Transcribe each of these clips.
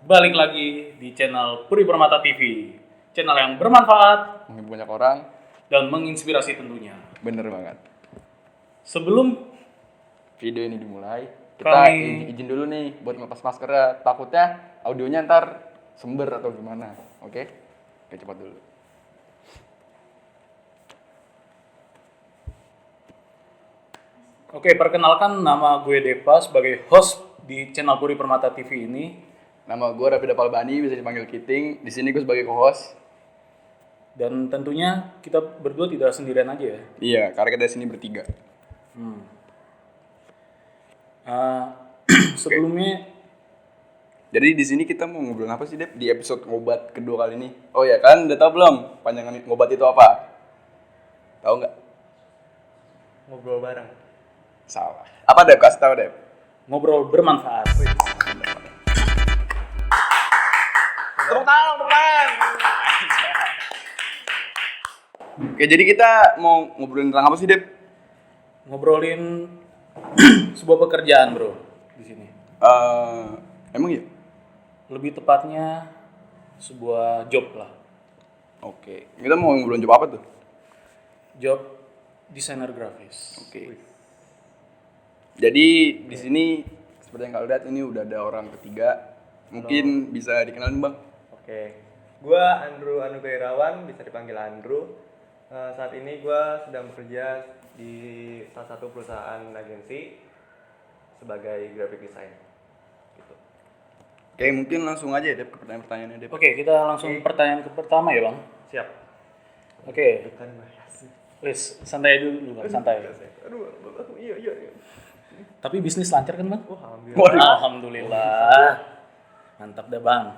Balik lagi di channel Puri Permata TV, channel yang bermanfaat Mungkin banyak orang. dan menginspirasi tentunya. Bener banget. Sebelum Video ini dimulai, kita izin dulu nih buat ngelepas maskernya. Takutnya audionya ntar sumber atau gimana. Oke, cepat dulu. Oke, perkenalkan nama gue Depa sebagai host di channel Puri Permata TV ini. Nama gue Raffi Dapalbani, bisa dipanggil Kiting. Di sini gue sebagai co-host. Dan tentunya kita berdua tidak sendirian aja ya. Iya, karena kita di sini bertiga. Sebelumnya, Jadi di sini kita mau ngobrol apa sih, Dep? Di episode ngobat kedua kali ini. Oh ya kan, udah tau belum panjangan ngobat itu apa? Tahu nggak? Ngobrol bareng. Salah. Apa, Dep? Kasih tahu, Dep. ngobrol bermanfaat. Tepuk tangan. Oke, jadi kita mau ngobrolin tentang apa sih, Dep? Ngobrolin sebuah pekerjaan, bro, di sini. Emang ya? Lebih tepatnya sebuah job lah. Oke. Kita mau ngobrolin job apa tuh? Job desainer grafis. Oke. Jadi di sini seperti yang kalian lihat ini udah ada orang ketiga. Mungkin bisa dikenalin, Bang. Oke. Gua Andrew Anugairawan, bisa dipanggil Andrew. Saat ini gua sedang bekerja di salah satu perusahaan agensi sebagai graphic design. Gitu. Oke, mungkin langsung aja ya, Dep, ke pertanyaan-pertanyaannya, Dep. Oke, kita langsung pertanyaan ke pertama ya, Bang. Siap. Oke, Bukan bahas. please santai dulu, Bang, santai. Aduh, iya. Tapi bisnis lancar kan, Bang? Wah, alhamdulillah. Alhamdulillah. Mantap dah, Bang.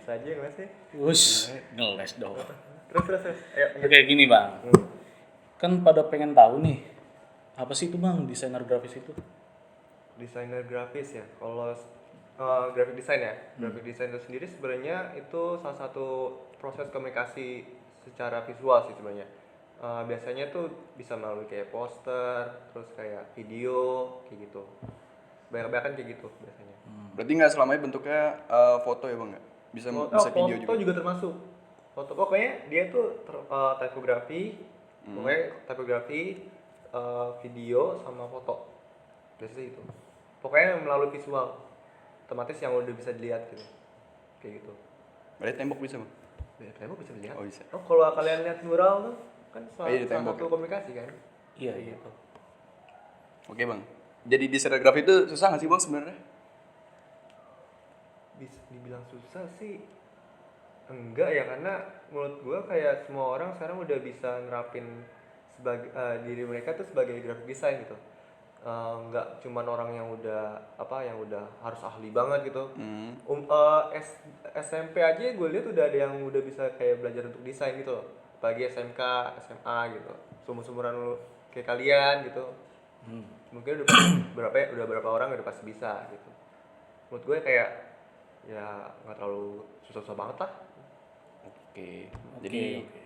Saja nggak sih? Wush, ngeles dong. Terus. Ayo. Oke, gini, Bang. Kan pada pengen tahu nih, apa sih itu, Bang, desainer grafis itu? Desainer grafis ya. Kalau graphic design ya. Graphic design itu sendiri sebenarnya itu salah satu proses komunikasi secara visual sih sebenarnya. Biasanya tuh bisa melalui kayak poster, terus kayak video, kayak gitu. Banyak-banyak kayak gitu biasanya. Berarti nggak selamanya bentuknya foto ya, Bang? Nggak? Bisa video Foto juga. juga termasuk. Foto pokoknya dia tuh tipografi, pokoknya tipografi, video sama foto. Biasanya itu. Pokoknya melalui visual, otomatis yang udah bisa dilihat gitu, kayak gitu. Berarti tembok bisa, Bang? Tembok bisa dilihat. Oh, bisa. Oh, kalau kalian lihat mural tuh kan Iya, di salah tembok satu ya. komunikasi kan. Iya, Kayak iya. gitu. Oke, Bang. Jadi desainer grafis itu susah nggak sih, Bang, sebenarnya? Bisa dibilang susah sih enggak ya, karena menurut gua kayak semua orang sekarang udah bisa nerapin sebagai diri mereka tuh sebagai graphic design gitu. Nggak cuman orang yang udah harus ahli banget gitu. SMP aja gue lihat udah ada yang udah bisa kayak belajar untuk desain gitu loh. Bagi SMK, SMA gitu. Sumur-sumuran lu kayak kalian gitu. Mungkin udah berapa orang udah pasti bisa gitu. Menurut gue kayak ya nggak terlalu susah-susah banget lah. Oke. Oke, Jadi oke.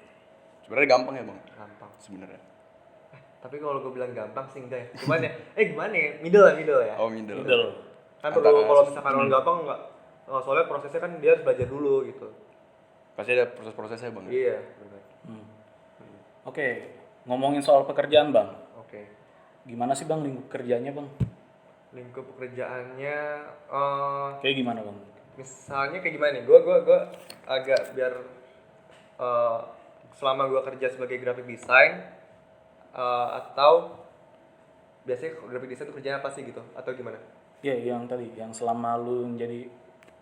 sebenarnya gampang ya, Bang? Gampang. Sebenarnya. Tapi kalau gue bilang gampang sih enggak ya. Cuman ya, gimana ya? Middle ya. Oh, middle. Middle. Kan Antara perlu kalau misalkan orang gampang enggak. Soalnya prosesnya kan dia harus belajar dulu gitu. Pasti ada proses-prosesnya, Bang. Iya, benar. Oke, ngomongin soal pekerjaan, Bang. Oke. Gimana sih, Bang, lingkup kerjanya, Bang? Lingkup pekerjaannya Kayak gimana, Bang? misalnya kayak gimana nih? Gue agak biar selama gue kerja sebagai graphic design atau biasanya graphic design itu kerjanya apa sih gitu atau gimana? Ya, yang tadi, yang selama lu menjadi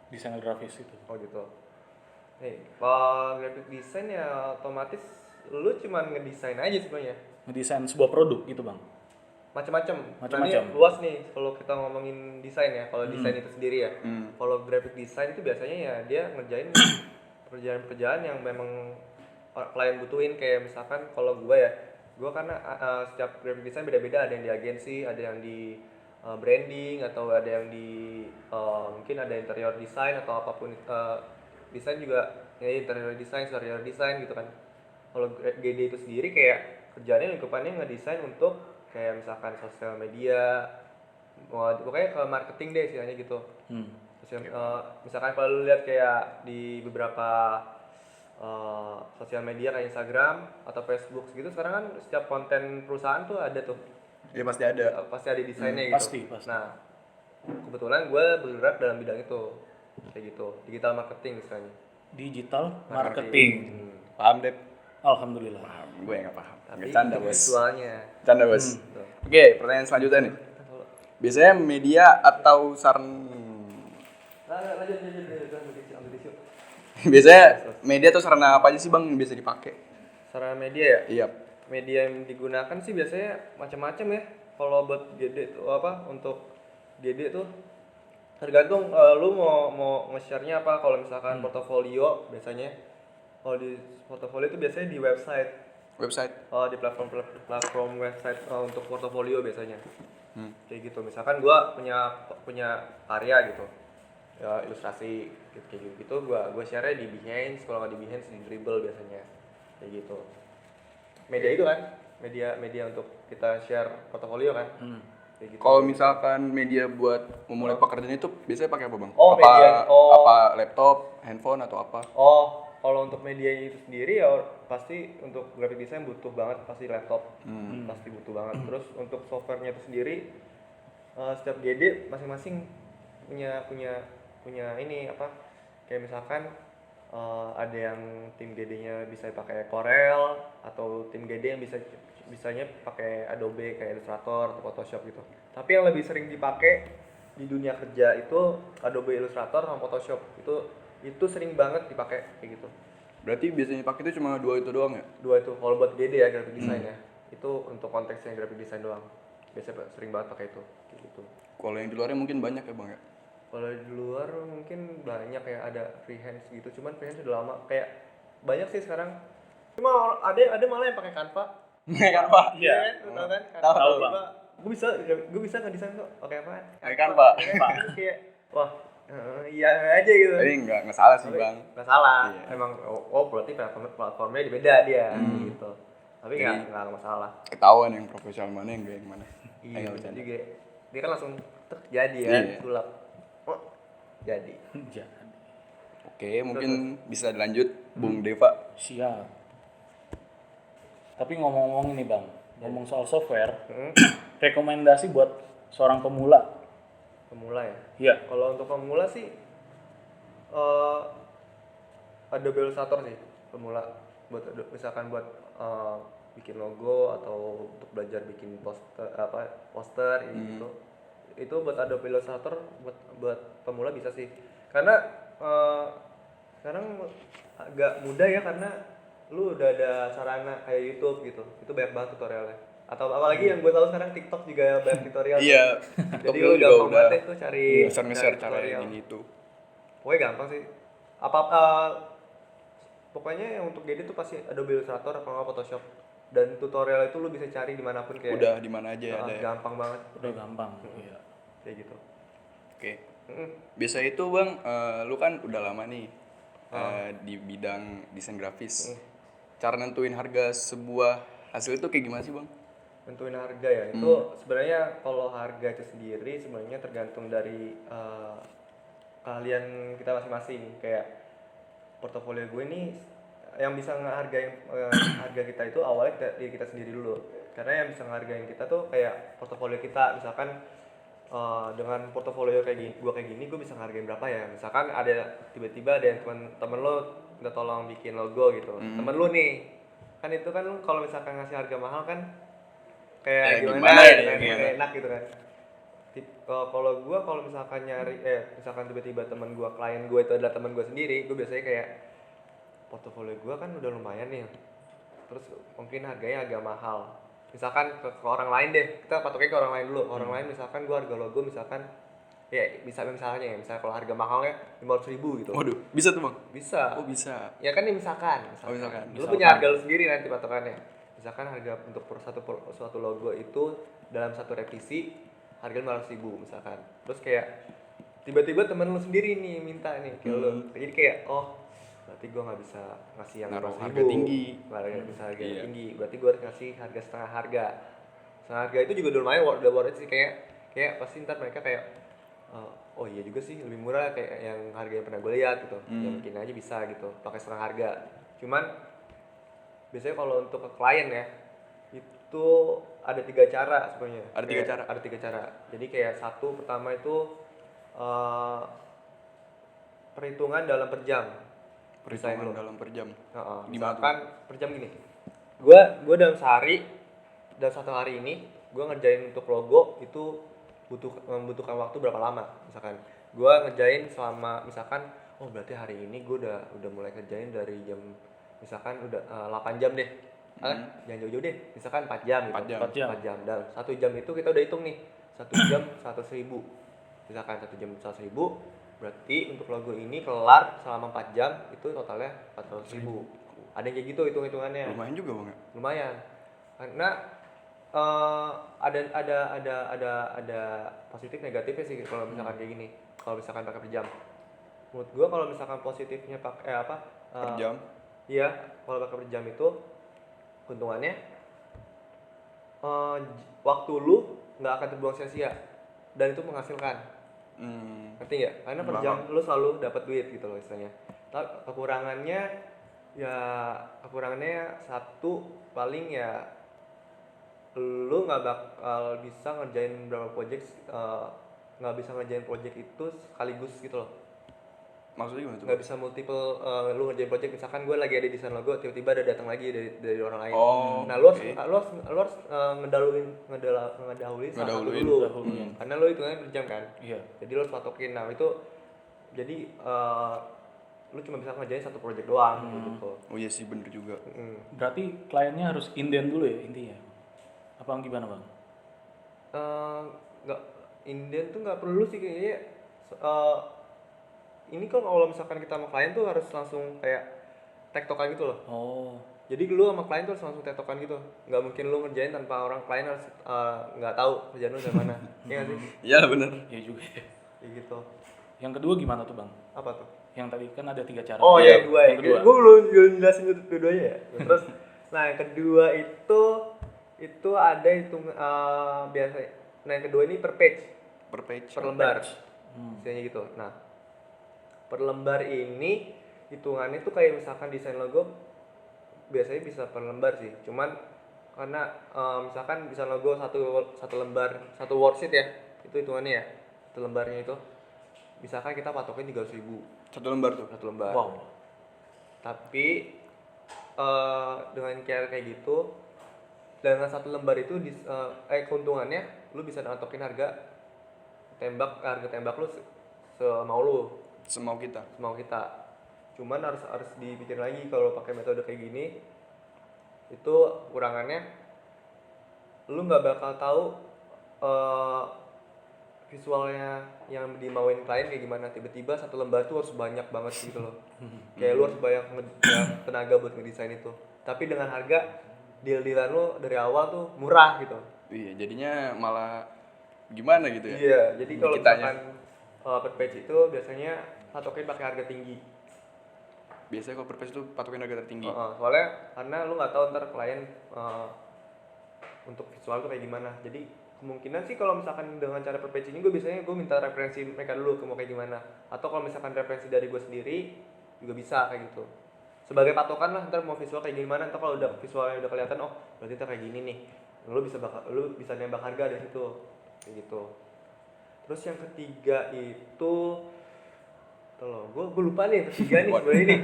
desainer grafis itu. Oh gitu. Nih, kalau graphic design ya otomatis lu cuman ngedesain aja sebenarnya. Ngedesain sebuah produk gitu, Bang. Macam-macam. Macam-macam. Nah, luas nih kalau kita ngomongin desain ya. Kalau desain itu sendiri ya. Kalau graphic design itu biasanya ya dia ngerjain pekerjaan-pekerjaan yang memang klien butuhin, kayak misalkan kalau gue karena setiap graphic design beda-beda, ada yang di agensi, ada yang di branding, atau ada yang di mungkin ada interior design atau apapun, desain juga ya interior design, exterior design gitu kan. Kalau GD itu sendiri kayak kerjaannya lingkupannya ngedesain untuk kayak misalkan sosial media, pokoknya ke marketing deh istilahnya gitu. Misalkan kalau lu lihat kayak di beberapa sosial media kayak Instagram atau Facebook gitu, sekarang kan setiap konten perusahaan tuh ada tuh, Ya pasti ada. pasti ada desainnya gitu. Pasti. Nah, kebetulan gue bergerak dalam bidang itu, kayak gitu, digital marketing misalnya. Digital marketing. Paham deh. Alhamdulillah. Paham. Gue nggak paham. Tapi Nggak canda untuk bos. visualnya. Canda bos. Oke, pertanyaan selanjutnya nih. Biasanya media atau Lanjut, ambil tisu. biasanya media atau sarana apa aja sih bang yang biasa dipakai? Sarana media ya? Iya. Media yang digunakan sih biasanya macam-macam ya. Kalau buat GD tuh apa, untuk GD tuh tergantung lu mau nge-share-nya apa. Kalau misalkan portofolio biasanya, kalau di portofolio itu biasanya di website. Di platform website untuk portofolio biasanya. Kayak gitu. Misalkan gua punya karya gitu, ya ilustrasi gitu, kayak gitu, gua share-nya di Behance. Kalau nggak di Behance, di Dribbble biasanya, kayak gitu. Media itu kan media untuk kita share portofolio kan. Kayak gitu. Kalau misalkan media buat memulai pekerjaan itu biasanya pakai apa bang? Oh, media. Apa laptop, handphone atau apa? Kalau untuk media itu sendiri ya pasti untuk graphic design butuh banget pasti laptop. Pasti butuh banget. Terus untuk softwarenya itu sendiri, setiap GD masing-masing punya ini apa, kayak misalkan ada yang tim GD-nya bisa pakai Corel, atau tim GD yang bisanya pakai Adobe kayak Illustrator atau Photoshop gitu. Tapi yang lebih sering dipakai di dunia kerja itu Adobe Illustrator sama Photoshop. Itu sering banget dipakai kayak gitu. Berarti biasanya pakai itu cuma dua itu doang ya? Dua itu kalau buat GD ya, graphic design ya. Itu untuk konteksnya graphic design doang. Biasanya sering banget pakai itu kayak gitu. Kalau yang di luarnya mungkin banyak ya bang ya? Kalau di luar mungkin banyak ya, ada freehand gitu. Cuman freehand sudah lama, kayak banyak sih sekarang. Cuma ada malah yang pakai Canva. Canva? Iya. Tahu kan? Tahu, Bang. Gue bisa ngedesain kok. Pakai apaan? Pakai Canva. Kayak wah, iya aja gitu. Tapi nggak salah sih bang. Nggak salah. Iya. Emang berarti platformnya beda dia gitu. Tapi nggak masalah. Ketahuan yang profesional mana yang enggak yang mana. Iya, Nggak bercanda. juga. Dia kan langsung jadi kan, Iya. sulap. Oh, jadi. Jangan. Oke, mungkin bisa dilanjut Bung Deva. Siap. Tapi ngomong-ngomong ini bang, ngomong soal software, rekomendasi buat seorang pemula. Pemula ya. Iya. Kalau untuk pemula sih Adobe Illustrator sih pemula, misalkan buat bikin logo atau untuk belajar bikin poster gitu. Itu buat Adobe Illustrator buat pemula bisa sih. Karena sekarang agak mudah ya, karena lu udah ada sarana kayak YouTube gitu. Itu banyak banget tutorialnya. Atau apalagi yang gue tahu sekarang TikTok juga banyak tutorial. Iya. Jadi lu gampang banget tuh cari nge-share cara tutorial. yang itu. Pokoknya gampang sih. Pokoknya yang untuk GD tuh pasti Adobe Illustrator atau nggak Photoshop. Dan tutorial itu lu bisa cari dimanapun kayak. Udah di mana aja ada ya. Gampang banget. Udah gampang. Iya. Kayak gitu. Oke. Biasa itu bang, lu kan udah lama nih di bidang desain grafis. Cara nentuin harga sebuah hasil itu kayak gimana sih bang? Nentuin harga ya, itu sebenarnya kalau harga itu sendiri sebenarnya tergantung dari keahlian kita masing-masing. Kayak portofolio gue nih, yang bisa ngehargain harga kita itu awalnya diri kita sendiri dulu. Karena yang bisa ngehargain kita tuh kayak portofolio kita. Misalkan dengan portofolio kayak gini, gue bisa ngehargain berapa ya. Misalkan tiba-tiba ada yang temen lo minta tolong bikin logo gitu. Temen lo nih, kan itu kan kalau misalkan ngasih harga mahal kan kayak gimana gitu kan, kayak enak gitu kan. Kalau misalkan misalkan tiba-tiba teman gue, klien gue itu adalah teman gue sendiri, gue biasanya kayak portofolio gue kan udah lumayan nih, terus mungkin harganya agak mahal. Misalkan ke orang lain deh, kita patoknya ke orang lain dulu. Orang lain misalkan gue harga logo misalkan ya misalnya kalau harga mahalnya 500.000 gitu. Waduh, bisa tuh bang? Bisa. Oh bisa. Ya kan, misalkan. Misalkan. Lu punya harga lu sendiri nanti patokannya. Misalkan harga untuk suatu logo itu dalam satu revisi harga 500.000 misalkan. Terus kayak tiba-tiba temen lu sendiri nih minta nih ke lu. Jadi kayak berarti gue nggak bisa ngasih yang Naruh 500.000. harga tinggi. Nggak bisa harga Iya. tinggi. Berarti gue harus ngasih harga setengah harga. Setengah harga itu juga udah lumayan, udah worth it sih. Kayak pasti ntar mereka kayak oh iya juga sih lebih murah kayak yang harga yang pernah gue lihat gitu. Ya mungkin aja bisa gitu pakai setengah harga. Cuman biasanya kalau untuk ke klien ya itu ada 3 cara sebenarnya. Ada tiga Kayak cara? Ada 3 cara. Jadi kayak satu pertama itu eh, perhitungan dalam per jam. Desain Perhitungan lo. dalam per jam. Gimana Misalkan per jam gini. Gua dalam satu hari ini gua ngerjain untuk logo itu membutuhkan waktu berapa lama. Misalkan gua ngerjain selama misalkan oh berarti hari ini gua udah mulai ngerjain dari jam misalkan udah 8 jam deh. Jangan jauh-jauh deh. Misalkan 4 jam gitu. 4 jam. 4 jam. 4 jam. Dan 1 jam itu kita udah hitung nih. 1 jam 100.000. Misalkan 1 jam 100.000 berarti untuk logo ini kelar selama 4 jam itu totalnya 400.000. Ada yang kayak gitu hitung-hitungannya. Lumayan juga bang ya. Lumayan. Karena ada positif negatifnya sih kalau misalkan kayak gini. Kalau misalkan pakai per jam. Menurut gua kalau misalkan positifnya pakai Per jam. Iya, kalau pakai per jam itu keuntungannya waktu lu nggak akan terbuang sia-sia dan itu menghasilkan. Ngerti nggak? Karena per jam lu selalu dapat duit gitu loh istilahnya. Tapi kekurangannya satu paling ya lu nggak bakal bisa ngerjain berapa project nggak bisa ngerjain project itu sekaligus gitu loh. Maksudnya gimana tuh? Nggak bisa multiple lu ngerjain project misalkan gue lagi ada desain logo tiba-tiba ada datang lagi dari orang lain. Oh, Nah lu oke. harus ngedahuluin salah satu Ngedahuluin. dulu. Dahuluin. Karena lu hitungannya per jam kan. Iya. Jadi lu harus patokin. Nah itu jadi lu cuma bisa ngerjain satu project doang gitu. Oh iya sih bener juga. Berarti kliennya harus inden dulu ya intinya. Apa gimana bang? Nggak Indian tuh nggak perlu sih kayaknya. Ini kan kalau misalkan kita sama klien tuh harus langsung kayak tektokan gitu loh. Oh, Jadi lu sama klien tuh harus langsung tektokan gitu. Nggak mungkin lu ngerjain tanpa orang klien harus nggak tahu kerjaan lu dari mana. Iya nggak sih? Iya bener. iya juga ya. Kayak gitu. Yang kedua gimana tuh bang? Apa tuh? Yang tadi kan ada 3 cara. Oh iya, yang Yang kedua. gue belum jelasin dua-duanya ya. Terus, nah yang kedua itu ada hitung biasa. Nah yang kedua ini per page, Per page. per lembar, istilahnya gitu. Nah per lembar ini hitungannya tuh kayak misalkan desain logo biasanya bisa per lembar sih. Cuman karena misalkan desain logo satu lembar satu worksheet ya itu hitungannya ya satu lembarnya itu misalkan kita patokin 300.000 Satu lembar tuh. satu lembar. Wow. Tapi dengan cara kayak gitu dengan satu lembar itu keuntungannya lu bisa natokin harga tembak lu semau lu Semau kita. semau kita. Cuman harus dipikir lagi kalau pakai metode kayak gini itu kurangannya lu nggak bakal tahu visualnya yang dimauin klien kayak gimana. Tiba-tiba satu lembar tuh harus banyak banget gitu loh. Kayak lu harus banyak tenaga buat ngedesain itu. Tapi dengan harga deal-dealan lu dari awal tuh murah gitu. Iya jadinya malah gimana gitu ya. Iya, jadi kalau Kitanya. misalkan per page itu biasanya patokin pakai harga tinggi. Biasanya kalau per page tuh patokin harga tertinggi. Soalnya karena lu nggak tahu ntar klien untuk visual tuh kayak gimana. Jadi kemungkinan sih kalau misalkan dengan cara per page ini gue minta referensi mereka dulu ke mau kayak gimana. Atau kalau misalkan referensi dari gue sendiri juga bisa kayak gitu. Sebagai patokan lah ntar mau visual kayak gimana. Ntar kalau udah visualnya udah kelihatan oh berarti ntar kayak gini nih. Lu bisa nembak harga dari situ kayak gitu. Terus yang ketiga itu gue lupa nih yang ketiga nih sebenarnya ini.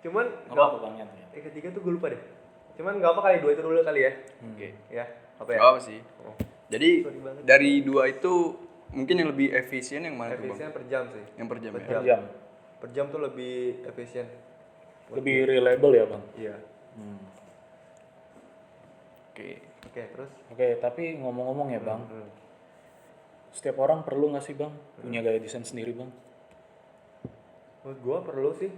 Cuman Nggak apa-apa bang ya. yang ketiga tuh gue lupa deh. Cuman nggak apa kali dua itu dulu kali ya. Oke. Ya apa ya? Gak apa sih. Oh. Jadi Sorry banget. dari dua itu mungkin yang lebih efisien yang mana tuh bang? Efisien per jam sih. Yang per jam Per ya. Per jam. Per jam tuh lebih efisien. Lebih reliable ya bang. Iya. Oke. Oke terus. Oke, tapi ngomong-ngomong ya bang, setiap orang perlu nggak sih bang punya gaya desain sendiri bang? Menurut gue perlu sih.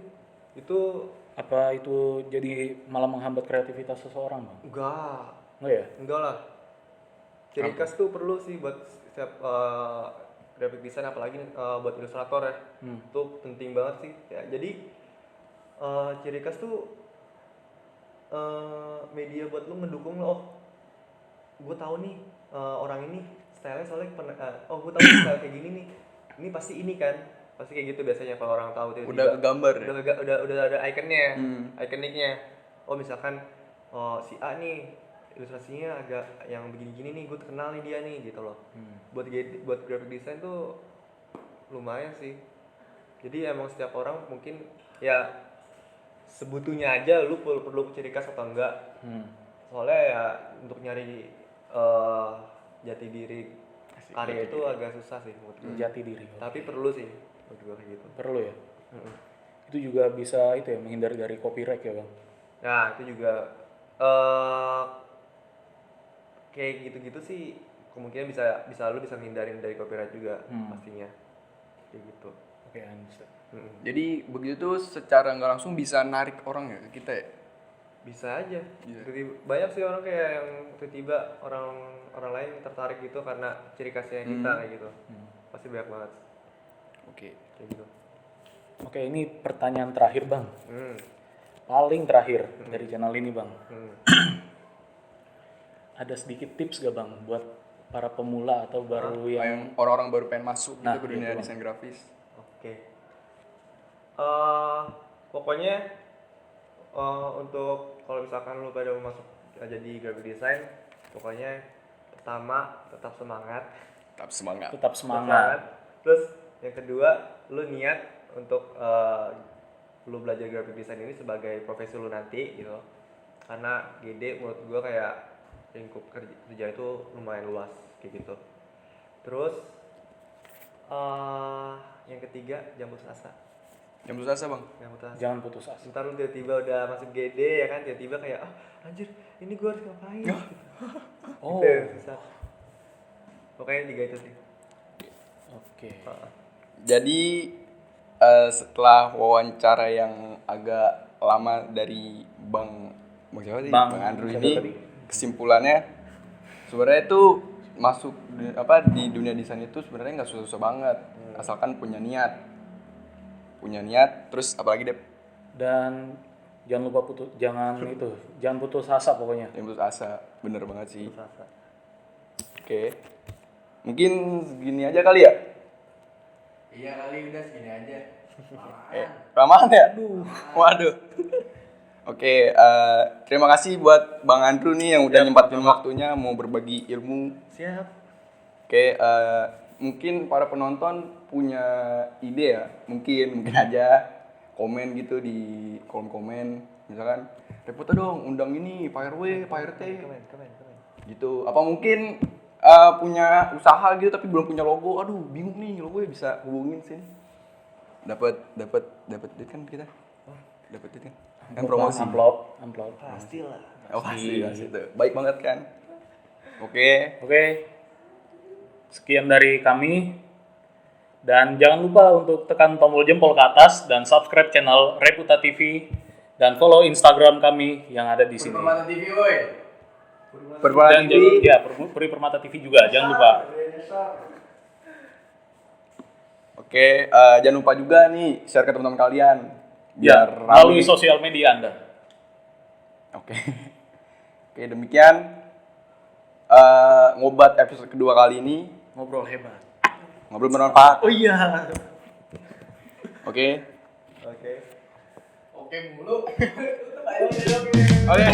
Itu Apa itu jadi malah menghambat kreativitas seseorang bang? enggak Enggak ya? lah. Ciri khas tuh perlu sih buat setiap graphic design apalagi buat ilustrator ya. Itu penting banget sih. Ya, jadi ciri khas tuh media buat lu ngedukung lo. Oh, gue tahu nih orang ini stylenya soalnya pernah. Oh, gue tahu style kayak gini nih. ini pasti ini kan, pasti kayak gitu biasanya kalau orang tahu tiba-tiba. Udah kegambar ya? Udah ada ikonnya, ikoniknya. Oh misalkan si A nih ilustrasinya agak yang begini-gini nih, gue terkenal nih dia nih gitu loh. Buat graphic design tuh lumayan sih. Jadi emang setiap orang mungkin ya sebutunya aja lu perlu ciri khas atau enggak. Soalnya ya untuk nyari jati diri karya itu agak susah sih menurut gue. Jati diri. Tapi perlu sih menurut gue kayak gitu. Perlu ya. Itu juga bisa itu ya, menghindari dari copyright ya bang. Nah itu juga kayak gitu-gitu sih kemungkinan bisa lu bisa menghindarin dari copyright juga pastinya kayak gitu. Oke, understand. Jadi begitu tuh secara nggak langsung bisa narik orang ya ke kita ya? Bisa aja. Iya. Banyak sih orang kayak yang tiba-tiba orang lain tertarik gitu karena ciri khasnya kita kayak gitu. Pasti banyak banget Oke. kayak gitu. Oke, ini pertanyaan terakhir bang. Paling terakhir dari channel ini bang. Ada sedikit tips gak bang buat para pemula atau baru yang Yang orang-orang baru pengen masuk Nah, gitu ke dunia gitu, Bang. desain grafis. Oke. Pokoknya untuk kalau misalkan lu pada mau masuk jadi graphic design, pokoknya pertama tetap semangat. Tetap semangat. tetap semangat. Terus yang kedua, lu niat untuk lu belajar graphic design ini sebagai profesi lu nanti gitu. Karena GD menurut gua kayak lingkup kerja itu lumayan luas kayak gitu. Terus yang ketiga, jangan putus asa. Jam susah bang. Jangan putus asa. Jangan putus asa. Ntar lu tiba-tiba udah masuk GD ya kan, tiba-tiba kayak anjir ini gue harus ngapain gitu. Oh. Gitu, susah. Pokoknya 3 itu sih. Oke. Jadi setelah wawancara yang agak lama dari Bang siapa sih? Bang Andrew siapa ini, tadi? kesimpulannya sebenarnya itu masuk di dunia desain itu sebenarnya nggak susah-susah banget, asalkan punya niat, terus apalagi deh Dan jangan lupa jangan putus asa pokoknya. yang putus asa, bener banget sih. Putus asa. Oke, mungkin segini aja kali ya. Iya kali udah segini aja. Kelamaan ya? Waduh. Oke, terima kasih buat Bang Andrew nih yang udah nyempatin waktunya mau berbagi ilmu. Siap. Oke, mungkin para penonton punya ide ya, mungkin aja komen gitu di kolom komen, misalkan Reputa dong undang ini Pak RW, Pak RT Komen. gitu. Apa mungkin punya usaha gitu tapi belum punya logo, aduh bingung nih logonya, bisa hubungin sini. Dapat duit kan kita? Dapat duit kan? Kan promosi. Amplop. Pastilah. Oh pasti itu. Baik banget kan? Oke. Sekian dari kami. Dan jangan lupa untuk tekan tombol jempol ke atas dan subscribe channel Reputa TV dan follow Instagram kami yang ada di sini. Permata TV woi. Permata Dan TV. Puri Permata TV juga, jangan lupa. Oke, jangan lupa juga nih share ke teman-teman kalian Ya, biar melalui rame. sosial media Anda. Oke. Oke, demikian ngobat episode kedua kali ini. Ngobrol hebat. Ngobrol bermanfaat. Oh iya. Oke. Oke mulu. Oke.